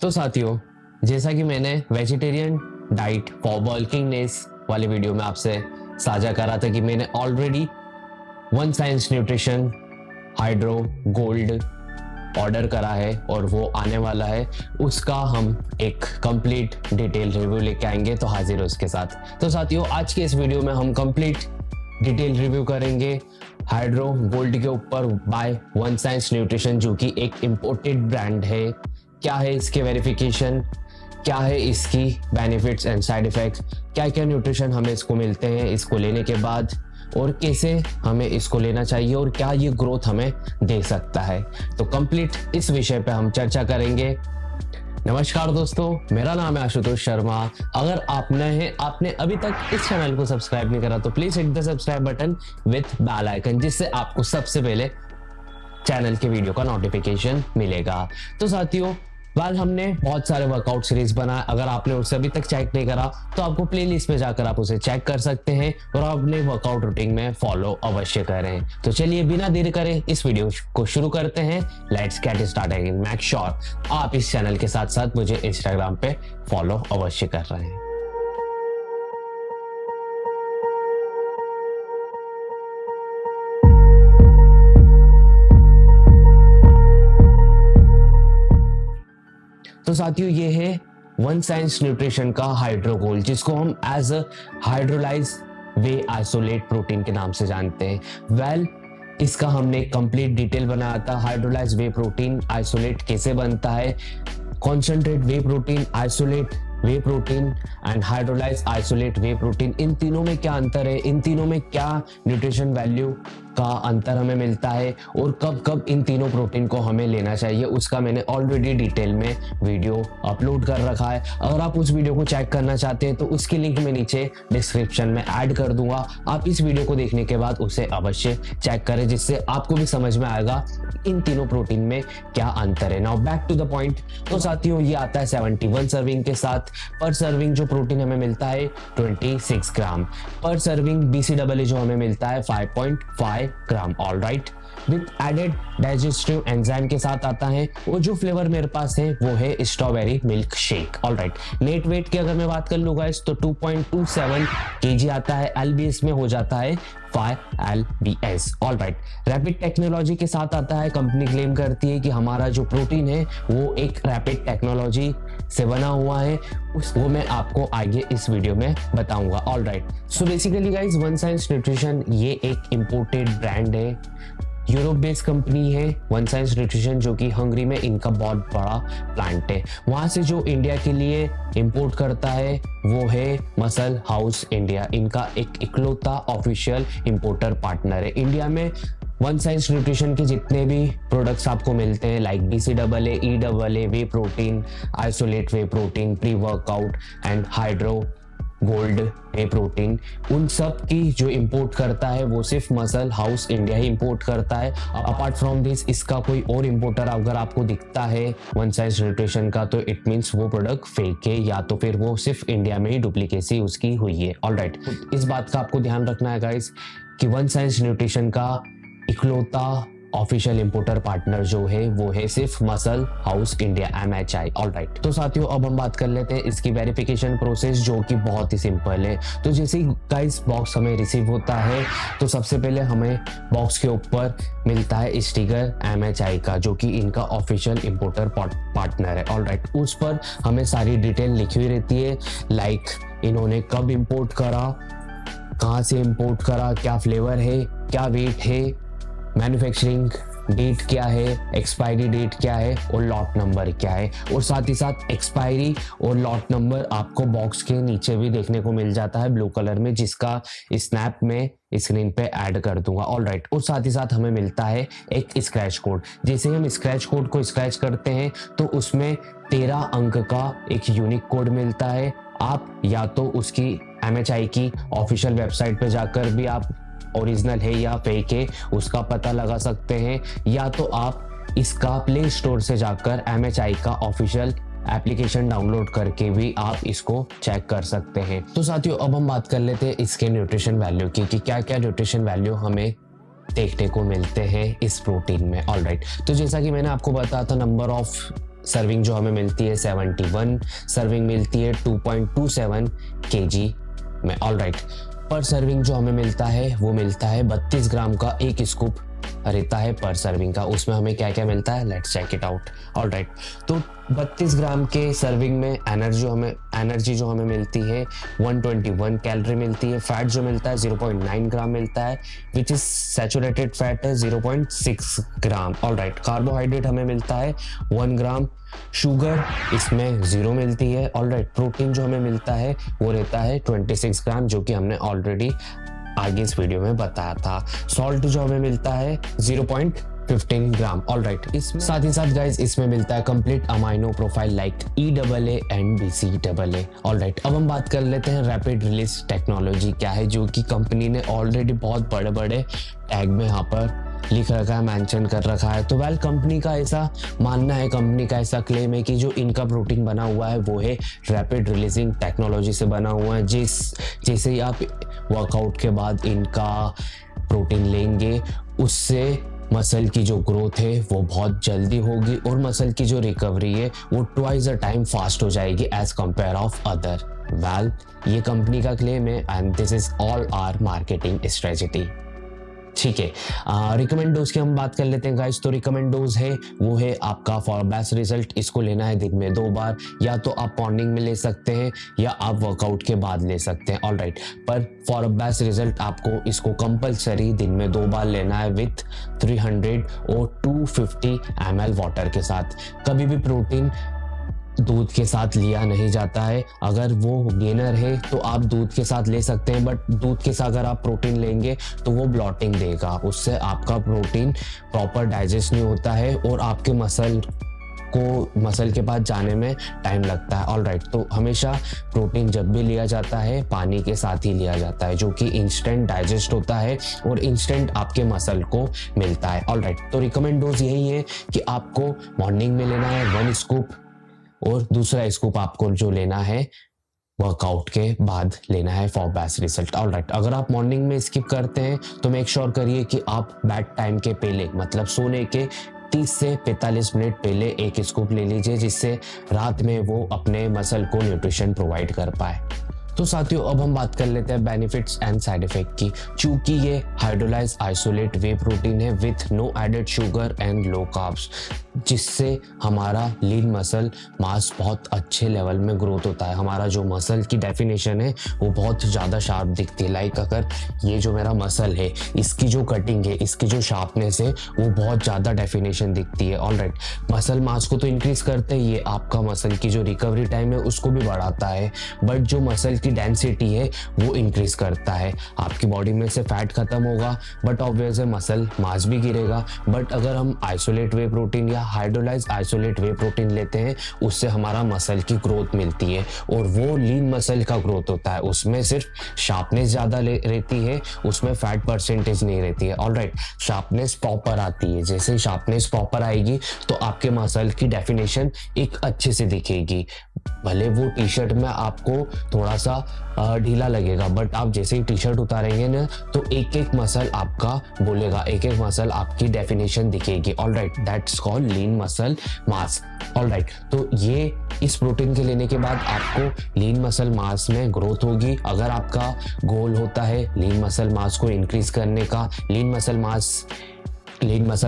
तो साथियों, जैसा कि मैंने वेजिटेरियन डाइट फॉर वर्किंगनेस वाले वीडियो में आपसे साझा करा था कि मैंने already one science nutrition hydro gold order करा है और वो आने वाला है। उसका हम एक कंप्लीट डिटेल रिव्यू लेके आएंगे, तो हाजिर हो उसके साथ। तो साथियों, आज के इस वीडियो में हम कंप्लीट डिटेल रिव्यू करेंगे हाइड्रो गोल्ड के ऊपर बाय वन साइंस न्यूट्रिशन, जो कि एक इम्पोर्टेड ब्रांड है। क्या है इसके वेरिफिकेशन, क्या है इसकी बेनिफिट्स एंड साइड इफेक्ट्स, क्या क्या न्यूट्रिशन हमें इसको मिलते हैं इसको लेने के बाद, और कैसे हमें इसको लेना चाहिए और क्या ये ग्रोथ हमें दे सकता है। तो कंप्लीट इस विषय पे हम चर्चा करेंगे। नमस्कार दोस्तों, मेरा नाम है आशुतोष शर्मा। अगर आप नए हैं, आपने अभी तक इस चैनल को सब्सक्राइब नहीं करा, तो please hit the subscribe button with bell icon, जिससे आपको सबसे पहले चैनल के वीडियो का नोटिफिकेशन मिलेगा। तो साथियों, बाद हमने बहुत सारे वर्कआउट सीरीज बनाए। अगर आपने उसे अभी तक चेक नहीं करा तो आपको प्लेलिस्ट में जाकर आप उसे चेक कर सकते हैं और अपने वर्कआउट रूटीन में फॉलो अवश्य करें। तो चलिए बिना देरी करे इस वीडियो को शुरू करते हैं। Let's get started. Make sure आप इस चैनल के साथ साथ मुझे इंस्टाग्राम पे फॉलो अवश्य कर रहे हैं। तो साथियों, ये है वन साइंस न्यूट्रिशन का हाइड्रो गोल्ड, जिसको हम as a hydrolyse whey isolate protein के नाम से जानते हैं। इसका हमने कंप्लीट डिटेल बनाया था। हाइड्रोलाइज वे प्रोटीन आइसोलेट कैसे बनता है, concentrate whey protein, isolate whey protein and hydrolyze isolate whey protein, इन तीनों में क्या अंतर है, इन तीनों में क्या न्यूट्रिशन वैल्यू का अंतर हमें मिलता है और कब कब इन तीनों प्रोटीन को हमें लेना चाहिए, उसका मैंने ऑलरेडी डिटेल में वीडियो अपलोड कर रखा है। अगर आप उस वीडियो को चेक करना चाहते हैं तो उसकी लिंक मैं नीचे डिस्क्रिप्शन में ऐड कर दूंगा। आप इस वीडियो को देखने के बाद उसे अवश्य चेक करें, जिससे आपको भी समझ में आएगा इन तीनों प्रोटीन में क्या अंतर है। Now back to the point. तो साथियों, ये आता है 71 सर्विंग के साथ। पर सर्विंग जो प्रोटीन हमें मिलता है 26 ग्राम। पर सर्विंग BCAA जो हमें मिलता है 5.5 gram. All right, with added digestive enzyme के साथ आता है। और जो फ्लेवर मेरे पास है वो है strawberry milk shake. All right, net weight की अगर मैं बात कर लूँ गाइस तो 2.27 kg आता है। LBS में हो जाता है 5 LBS। All right, rapid technology के साथ आता है। कंपनी क्लेम करती है कि हमारा जो प्रोटीन है वो एक रैपिड टेक्नोलॉजी से बना हुआ है, वो मैं आपको आगे इस वीडियो में बताऊंगा। All right, so basically guys, one science nutrition ये एक इम्पोर्टेड ब्रांड है, यूरोप बेस्ड कंपनी है वन साइंस न्यूट्रिशन, जो कि हंगरी में इनका बहुत बड़ा प्लांट है। वहां से जो इंडिया के लिए इंपोर्ट करता है वो है मसल हाउस इंडिया। इनका एक इकलौता ऑफिशियल इंपोर्टर पार्टनर है इंडिया में। वन साइंस न्यूट्रिशन के जितने भी प्रोडक्ट्स आपको मिलते हैं like BCAA, EAA, way protein, isolate whey protein, pre workout and hydro gold way protein, उन सब की जो इंपोर्ट करता है वो सिर्फ मसल हाउस इंडिया ही इंपोर्ट करता है। अपार्ट फ्रॉम दिस, इसका कोई और इंपोर्टर अगर आपको दिखता है वन साइंस न्यूट्रिशन का, तो इट मीन्स वो प्रोडक्ट फेक है या तो फिर वो सिर्फ इंडिया में ही डुप्लीकेसी उसकी हुई है। ऑलराइट, इस बात का आपको ध्यान रखना है गाइस कि वन साइंस न्यूट्रिशन का इकलौता ऑफिशियल इंपोर्टर पार्टनर जो है वो है सिर्फ muscle house India MHI। Alright, तो साथियों, अब हम बात कर लेते हैं इसकी वेरिफिकेशन प्रोसेस, जो कि बहुत ही सिंपल है। तो जैसे ही गाइस बॉक्स हमें रिसीव होता है तो सबसे पहले हमें बॉक्स के ऊपर मिलता है स्टिकर MHI का, जो कि इनका ऑफिशियल इंपोर्टर पार्टनर है। ऑलराइट, उस पर हमें सारी डिटेल लिखी हुई रहती है, लाइक इन्होंने कब इंपोर्ट करा, कहाँ से इंपोर्ट करा, क्या फ्लेवर है, क्या वेट है, मैन्युफैक्चरिंग डेट क्या है, एक्सपायरी डेट क्या है और लॉट नंबर क्या है। और साथ ही साथ एक्सपायरी और लॉट नंबर आपको बॉक्स के नीचे भी देखने को मिल जाता है ब्लू कलर में, जिसका स्नैप में स्क्रीन पे ऐड कर दूंगा। ऑल राइट, और साथ ही साथ हमें मिलता है एक स्क्रैच कोड। जैसे हम स्क्रैच कोड को स्क्रैच करते हैं तो उसमें 13 अंक का एक यूनिक कोड मिलता है। आप या तो उसकी MHI की ऑफिशियल वेबसाइट पे जाकर भी आप ओरिजिनल है या फेक है उसका पता लगा सकते हैं, या तो आप इसका प्ले स्टोर से जाकर MHI का ऑफिशियल एप्लीकेशन डाउनलोड करके भी आप इसको चेक कर सकते हैं। तो साथियों, अब हम बात कर लेते हैं इसके न्यूट्रिशन वैल्यू की कि क्या क्या न्यूट्रिशन वैल्यू हमें देखने को मिलते हैं इस प्रोटीन में। ऑलराइट, तो जैसा कि मैंने आपको बताया था, नंबर ऑफ सर्विंग जो हमें मिलती है 71 सर्विंग मिलती है 2.27 kg में। ऑलराइट, पर सर्विंग जो हमें मिलता है वो मिलता है 32 ग्राम का एक स्कूप रहता है पर सर्विंग का। उसमें हमें क्या क्या मिलता है, let's check it out. Alright, तो 32 ग्राम के सर्विंग में एनर्जी जो हमें मिलती है 121 कैलोरी मिलती है। फैट जो मिलता है 0.9 ग्राम मिलता है, विच इज सैचुरेटेड फैट है 0.6 ग्राम। ऑलराइट, कार्बोहाइड्रेट हमें मिलता है 1 ग्राम, शुगर इसमें 0 मिलती है। ऑलराइट, प्रोटीन जो हमें मिलता है वो रहता है 26 ग्राम, जो कि हमने ऑलरेडी आगे इस वीडियो में बताया था। सॉल्ट जो हमें मिलता है 0.15 ग्राम। ऑलराइट, इसमें साथ ही साथ गाइस इसमें मिलता है complete amino profile like EAA and BCAA। Alright, अब हम बात कर लेते हैं रैपिड रिलीज टेक्नोलॉजी क्या है, जो कि कंपनी ने ऑलरेडी बहुत बड़े बड़े टैग में यहाँ पर लिख रखा है, मेंशन कर रखा है। तो वेल, कंपनी का ऐसा मानना है, कंपनी का ऐसा क्लेम है कि जो इनका प्रोटीन बना हुआ है वो है रैपिड रिलीजिंग टेक्नोलॉजी से बना हुआ है। जैसे ही आप वर्कआउट के बाद इनका प्रोटीन लेंगे, उससे मसल की जो ग्रोथ है वो बहुत जल्दी होगी और मसल की जो रिकवरी है वो ट्वाइस अ टाइम फास्ट हो जाएगी as compare of other. Well, ये कंपनी का क्लेम है and this is all our marketing strategy. ठीक है, रिकमेंड डोज की हम बात कर लेते हैं गाइस। तो रिकमेंड डोज है वो है आपका फॉर बेस्ट रिजल्ट, इसको लेना है दिन में 2 बार, या तो आप मॉर्निंग में ले सकते हैं या आप वर्कआउट के बाद ले सकते हैं। ऑलराइट, पर फॉर बेस्ट रिजल्ट आपको इसको कंपलसरी दिन में 2 बार लेना है विथ 300 और 250 ml वाटर के साथ। कभी भी प्रोटीन दूध के साथ लिया नहीं जाता है। अगर वो गेनर है तो आप दूध के साथ ले सकते हैं, बट दूध के साथ अगर आप प्रोटीन लेंगे तो वो ब्लॉटिंग देगा, उससे आपका प्रोटीन प्रॉपर डाइजेस्ट नहीं होता है और आपके मसल के पास जाने में टाइम लगता है। ऑलराइट, तो हमेशा प्रोटीन जब भी लिया जाता है पानी के साथ ही लिया जाता है, जो कि इंस्टेंट डाइजेस्ट होता है और इंस्टेंट आपके मसल को मिलता है। ऑलराइट, तो रिकमेंड डोज यही है कि आपको मॉर्निंग में लेना है 1 स्कूप और दूसरा स्कूप आपको जो लेना है वर्कआउट के बाद लेना है फॉर बेस्ट रिजल्ट। ऑलराइट, अगर आप मॉर्निंग में स्किप करते हैं तो मेक श्योर करिए कि आप बेड टाइम के पहले, मतलब सोने के 30 से 45 मिनट पहले 1 स्कूप ले लीजिए, जिससे रात में वो अपने मसल को न्यूट्रिशन प्रोवाइड कर पाए। तो साथियों, अब हम बात कर लेते हैं बेनिफिट्स एंड साइड इफेक्ट की। चूंकि ये हाइड्रोलाइज आइसोलेट वे प्रोटीन है with no added sugar and low carbs, जिससे हमारा लीन मसल मास बहुत अच्छे लेवल में ग्रोथ होता है। हमारा जो मसल की डेफिनेशन है वो बहुत ज़्यादा शार्प दिखती है। लाइक अगर ये जो मेरा मसल है, इसकी जो कटिंग है, इसकी जो शार्पनेस है, वो बहुत ज़्यादा डेफिनेशन दिखती है। ऑलराइट, मसल मास को तो इंक्रीज करते ही ये आपका मसल की जो रिकवरी टाइम है उसको भी बढ़ाता है, बट जो मसल की डेंसिटी है वो इंक्रीज करता है। आपकी बॉडी में से फैट खत्म होगा, बट ऑब्वियस है मसल मास भी गिरेगा। बट अगर हम आइसोलेट वे प्रोटीन या हाइड्रोलाइज आइसोलेट वे प्रोटीन लेते हैं, उससे हमारा मसल की ग्रोथ मिलती है और वो लीन मसल का ग्रोथ होता है। उसमें सिर्फ शार्पनेस ज़्यादा रहती है, उसमें फैट परसेंटेज नहीं रहती है। ऑलराइट, शार्पनेस प्रॉपर आती है। जैसे शार्पनेस प्रॉपर आएगी तो आपके मसल की डेफिनेशन एक अच्छे से दिखेगी। भले वो टी शर्ट में आपको थोड़ा सा ढीला लगेगा, बट आप जैसे ही टी शर्ट उतारेंगे ना तो एक एक मसल आपका बोलेगा, एक एक मसल आपकी डेफिनेशन दिखेगी। Alright, that's called lean muscle mass. Alright, तो ये इस प्रोटीन के लेने के बाद आपको लीन मसल मास में ग्रोथ होगी। अगर आपका गोल होता है लीन मसल मास को इंक्रीज करने का, लीन मसल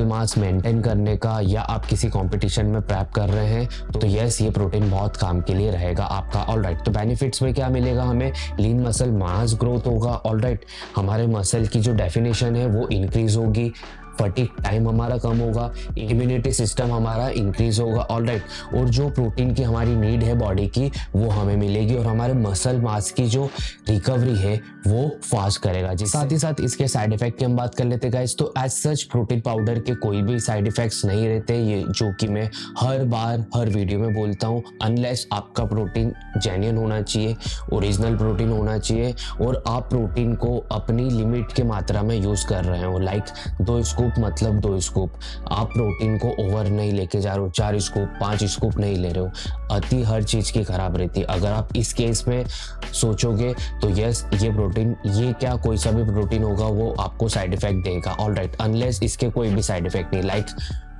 मास मेंटेन करने का, या आप किसी कंपटीशन में प्रेप कर रहे हैं, तो यस, ये प्रोटीन बहुत काम के लिए रहेगा आपका। ऑलराइट, तो बेनिफिट्स में क्या मिलेगा हमें? लीन मसल मास ग्रोथ होगा। ऑलराइट, हमारे मसल की जो डेफिनेशन है वो इंक्रीज होगी, फटीग टाइम हमारा कम होगा, इम्यूनिटी सिस्टम हमारा इंक्रीज होगा। ऑलराइट, और जो प्रोटीन की हमारी नीड है बॉडी की वो हमें मिलेगी और हमारे मसल मास की जो रिकवरी है वो फास्ट करेगा। साथ ही साथ इसके साइड इफेक्ट की हम बात कर लेते गाइस। तो एज सच प्रोटीन पाउडर के कोई भी साइड इफेक्ट्स नहीं रहते, ये जो कि मैं हर बार हर वीडियो में बोलता हूँ। अनलेस आपका प्रोटीन जेन्युइन होना चाहिए, ओरिजिनल प्रोटीन होना चाहिए और आप प्रोटीन को अपनी लिमिट के मात्रा में यूज कर रहे हो। लाइक 2 स्कूप मतलब 2 स्कूप, आप प्रोटीन को ओवर नहीं लेके जा रहे हो, 4 स्कूप 5 स्कूप नहीं ले रहे हो। अति हर चीज की खराब रहती है। अगर आप इस केस में सोचोगे तो यस, ये क्या कोई सा भी प्रोटीन होगा वो आपको साइड इफेक्ट देगा। ऑलराइट, अनलेस इसके कोई भी साइड इफेक्ट नहीं, लाइक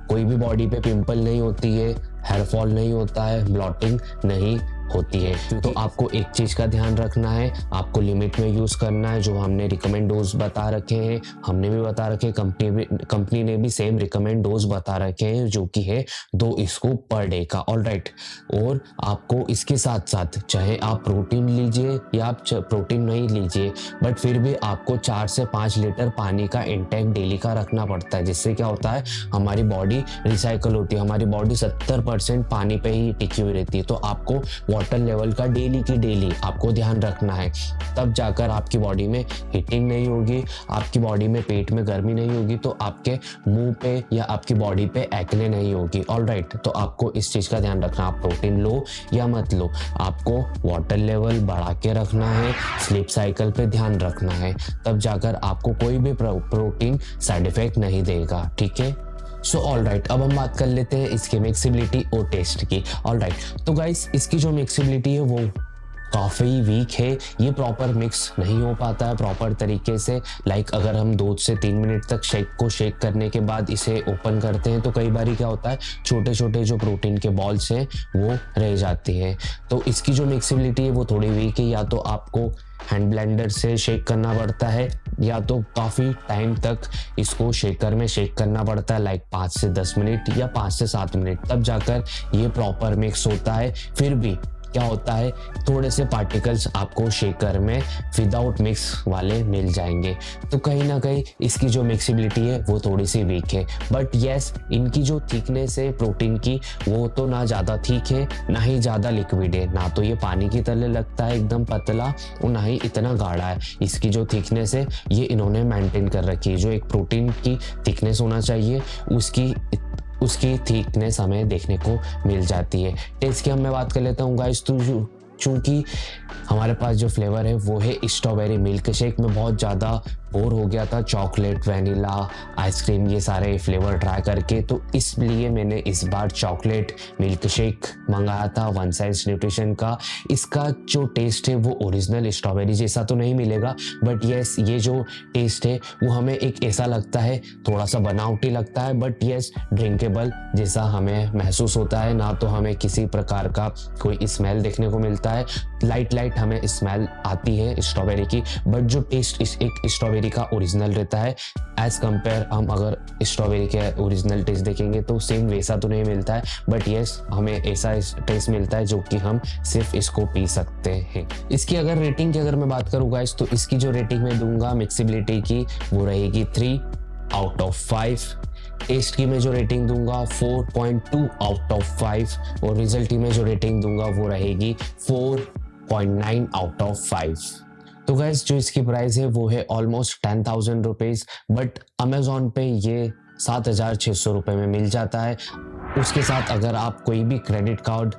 कोई भी बॉडी पे पिंपल नहीं होती है, हेयर फॉल नहीं होता है, ब्लॉटिंग नहीं होती है। तो आपको एक चीज का ध्यान रखना है, आपको लिमिट में यूज करना है। जो हमने रिकमेंड डोज बता रखे हैं, हमने भी बता रखे, कंपनी ने भी सेम रिकमेंड डोज बता रखे हैं, जो कि है 2 स्कूप पर डे का। ऑलराइट, और आपको इसके साथ साथ चाहे आप प्रोटीन लीजिए या आप प्रोटीन नहीं लीजिए, बट फिर भी आपको 4 से 5 लीटर पानी का इंटेक डेली का रखना पड़ता है। जिससे क्या होता है, हमारी बॉडी रिसाइकल होती है। हमारी बॉडी 70% पानी पे ही टिकी हुई रहती है। तो आपको वाटर लेवल का डेली की डेली आपको ध्यान रखना है, तब जाकर आपकी बॉडी में हीटिंग नहीं होगी, आपकी बॉडी में पेट में गर्मी नहीं होगी, तो आपके मुंह पे या आपकी बॉडी पे एक्ने नहीं होगी। ऑलराइट, तो आपको इस चीज का ध्यान रखना, आप प्रोटीन लो या मत लो, आपको वाटर लेवल बढ़ा के रखना है, स्लीप साइकिल पे ध्यान रखना है, तब जाकर आपको कोई भी प्रोटीन साइड इफेक्ट नहीं देगा। ठीक है, सो ऑलराइट, अब हम बात कर लेते हैं इसकी मिक्सिबिलिटी और टेस्ट की। ऑलराइट, तो गाइस इसकी जो मिक्सिबिलिटी है वो काफ़ी वीक है, ये प्रॉपर मिक्स नहीं हो पाता है प्रॉपर तरीके से। लाइक अगर हम 2 से 3 मिनट तक शेक करने के बाद इसे ओपन करते हैं तो कई बार क्या होता है, छोटे छोटे जो प्रोटीन के बॉल्स हैं वो रह जाती हैं। तो इसकी जो मिक्सिबिलिटी है वो थोड़ी वीक है, या तो आपको हैंड ब्लेंडर से शेक करना पड़ता है, या तो काफ़ी टाइम तक इसको शेकर में शेक करना पड़ता है, लाइक 5 से 10 मिनट या 5 से 7 मिनट, तब जाकर ये प्रॉपर मिक्स होता है। फिर भी क्या होता है, थोड़े से पार्टिकल्स आपको शेकर में विदाउट मिक्स वाले मिल जाएंगे। तो कहीं ना कहीं इसकी जो मिक्सिबिलिटी है वो थोड़ी सी वीक है। बट येस, इनकी जो थिकनेस है प्रोटीन की, वो तो ना ज़्यादा थिक है ना ही ज़्यादा लिक्विड है, ना तो ये पानी की तरह लगता है एकदम पतला और ना ही इतना गाढ़ा है। इसकी जो थिकनेस है ये इन्होंने मेंटेन कर रखी है। जो एक प्रोटीन की थिकनेस होना चाहिए उसकी थिकनेस हमें देखने को मिल जाती है। टेस्ट की हम मैं बात कर लेता हूँ गाइस, तो चूंकि हमारे पास जो फ्लेवर है वो है स्ट्रॉबेरी मिल्क शेक। में बहुत ज़्यादा बोर हो गया था चॉकलेट, वनीला, आइसक्रीम ये सारे फ्लेवर ट्राई करके, तो इसलिए मैंने इस बार चॉकलेट मिल्क शेक मंगाया था वन साइज न्यूट्रिशन का। इसका जो टेस्ट है वो ओरिजिनल स्ट्रॉबेरी जैसा तो नहीं मिलेगा, बट यस ये जो टेस्ट है वो हमें एक ऐसा लगता है, थोड़ा सा बनावटी लगता है, बट यस ड्रिंकेबल जैसा हमें महसूस होता है। ना तो हमें किसी प्रकार का कोई स्मेल देखने को मिलता है, लाइट हमें स्मेल आती है स्ट्रॉबेरी की, बट जो टेस्ट एक स्ट्रॉबेरी का ओरिजिनल रहता है एज कंपेयर हम अगर स्ट्रॉबेरी के ओरिजिनल टेस्ट देखेंगे तो सेम वैसा तो नहीं मिलता है, बट यस हमें ऐसा टेस्ट मिलता है जो कि हम सिर्फ इसको पी सकते हैं। इसकी अगर रेटिंग की अगर मैं बात करूँ गाइस, तो इसकी जो रेटिंग मैं दूंगा मिक्सिबिलिटी की वो रहेगी 3 आउट ऑफ 5। टेस्ट की मैं जो रेटिंग दूंगा 4.2 आउट ऑफ 5, और रिजल्ट की मैं जो रेटिंग दूंगा वो रहेगी 4.9 आउट ऑफ 5। तो गाइस जो इसकी प्राइस है वो है ऑलमोस्ट 10,000 रुपीज़, बट अमेजोन पे ये 7,600 रुपये में मिल जाता है। उसके साथ अगर आप कोई भी क्रेडिट कार्ड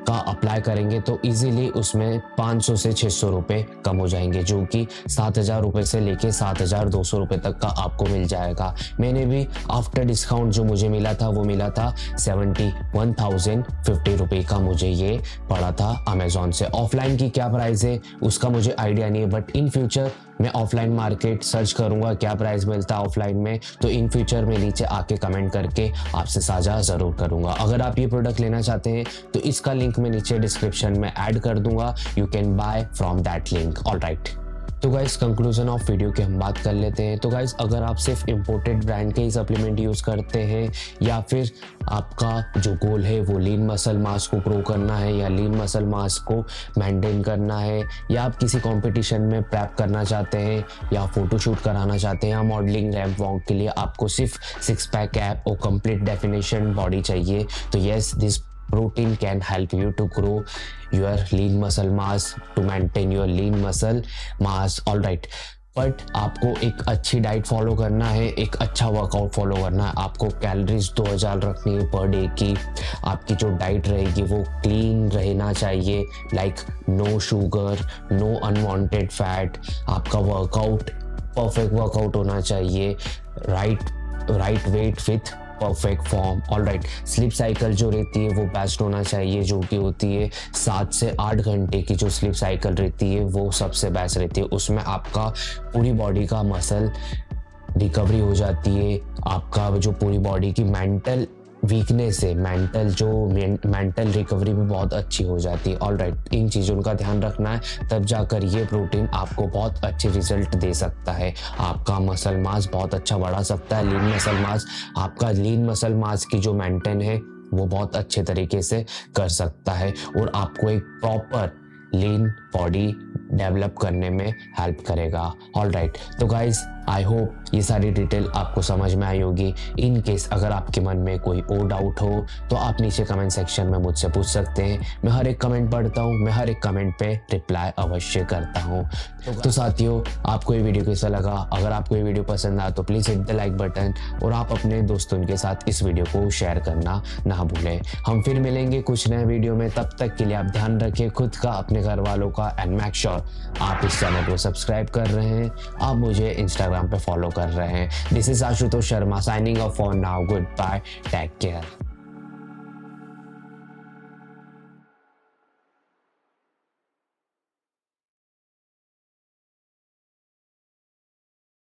का अप्लाई करेंगे तो इजीली उसमें 500 से 600 रुपये कम हो जाएंगे, जो कि 7,000 रुपये से लेके 7,200 रुपये तक का आपको मिल जाएगा। मैंने भी आफ्टर डिस्काउंट जो मुझे मिला था वो मिला था 71,050 रुपये का मुझे ये पड़ा था अमेजोन से। ऑफलाइन की क्या प्राइस है उसका मुझे आइडिया नहीं है, बट इन फ्यूचर मैं ऑफलाइन मार्केट सर्च करूंगा क्या प्राइस मिलता है ऑफलाइन में, तो इन फ्यूचर में नीचे आके कमेंट करके आपसे साझा जरूर करूंगा। अगर आप ये प्रोडक्ट लेना चाहते हैं तो इसका लिंक मैं नीचे डिस्क्रिप्शन में ऐड कर दूंगा, you can buy from that link. Alright, तो गाइस कंक्लूजन ऑफ वीडियो की हम बात कर लेते हैं। तो गाइस अगर आप सिर्फ इम्पोर्टेड ब्रांड के ही सप्लीमेंट यूज़ करते हैं, या फिर आपका जो गोल है वो लीन मसल मास को ग्रो करना है या लीन मसल मास को मेंटेन करना है, या आप किसी कंपटीशन में प्रेप करना चाहते हैं या फोटोशूट कराना चाहते हैं या मॉडलिंग रैंप वॉक के लिए आपको सिर्फ 6 पैक ऐप और कंप्लीट डेफिनेशन बॉडी चाहिए, तो yes this protein can help you to grow your lean muscle mass, to maintain your lean muscle mass. all right, but आपको एक अच्छी डाइट फॉलो करना है, एक अच्छा वर्कआउट फॉलो करना है। आपको कैलोरीज 2000 रखनी है पर डे की। आपकी जो डाइट रहेगी वो क्लीन रहना चाहिए, like no sugar, no unwanted fat. आपका वर्कआउट परफेक्ट वर्कआउट होना चाहिए, right weight with perfect form. Alright, sleep cycle जो रहती है वो बेस्ट होना चाहिए, जो कि होती है 7 से 8 घंटे की जो स्लीप साइकिल रहती है वो सबसे बेस्ट रहती है। उसमें आपका पूरी बॉडी का मसल रिकवरी हो जाती है, आपका जो पूरी बॉडी की मेंटल वीकनेस है, मेंटल रिकवरी भी बहुत अच्छी हो जाती है। ऑलराइट, इन चीज़ों का ध्यान रखना है, तब जाकर ये प्रोटीन आपको बहुत अच्छे रिजल्ट दे सकता है। आपका मसल मास बहुत अच्छा बढ़ा सकता है। लीन मसल मास की जो मेंटेन है वो बहुत अच्छे तरीके से कर सकता है और आपको एक प्रॉपर लीन बॉडी डेवलप करने में हेल्प करेगा। ऑलराइट, तो गाइज आई होप ये सारी डिटेल आपको समझ में आई होगी। इन केस अगर आपके मन में कोई और डाउट हो तो आप नीचे कमेंट सेक्शन में मुझसे पूछ सकते हैं। मैं हर एक कमेंट पढ़ता हूँ, मैं हर एक कमेंट पे रिप्लाई अवश्य करता हूँ। तो साथियों, आपको ये वीडियो कैसा लगा? अगर आपको ये वीडियो पसंद आया तो please hit the like button और आप अपने दोस्तों के साथ इस वीडियो को शेयर करना ना भूलें। हम फिर मिलेंगे कुछ नए वीडियो में, तब तक के लिए आप ध्यान रखें खुद का, अपने घर वालों का, एंड मेक श्योर आप इस चैनल को सब्सक्राइब कर रहे हैं, आप मुझे इंस्टाग्राम पे फॉलो कर रहे हैं। This is Ashutosh Sharma signing off for now. Goodbye, take care.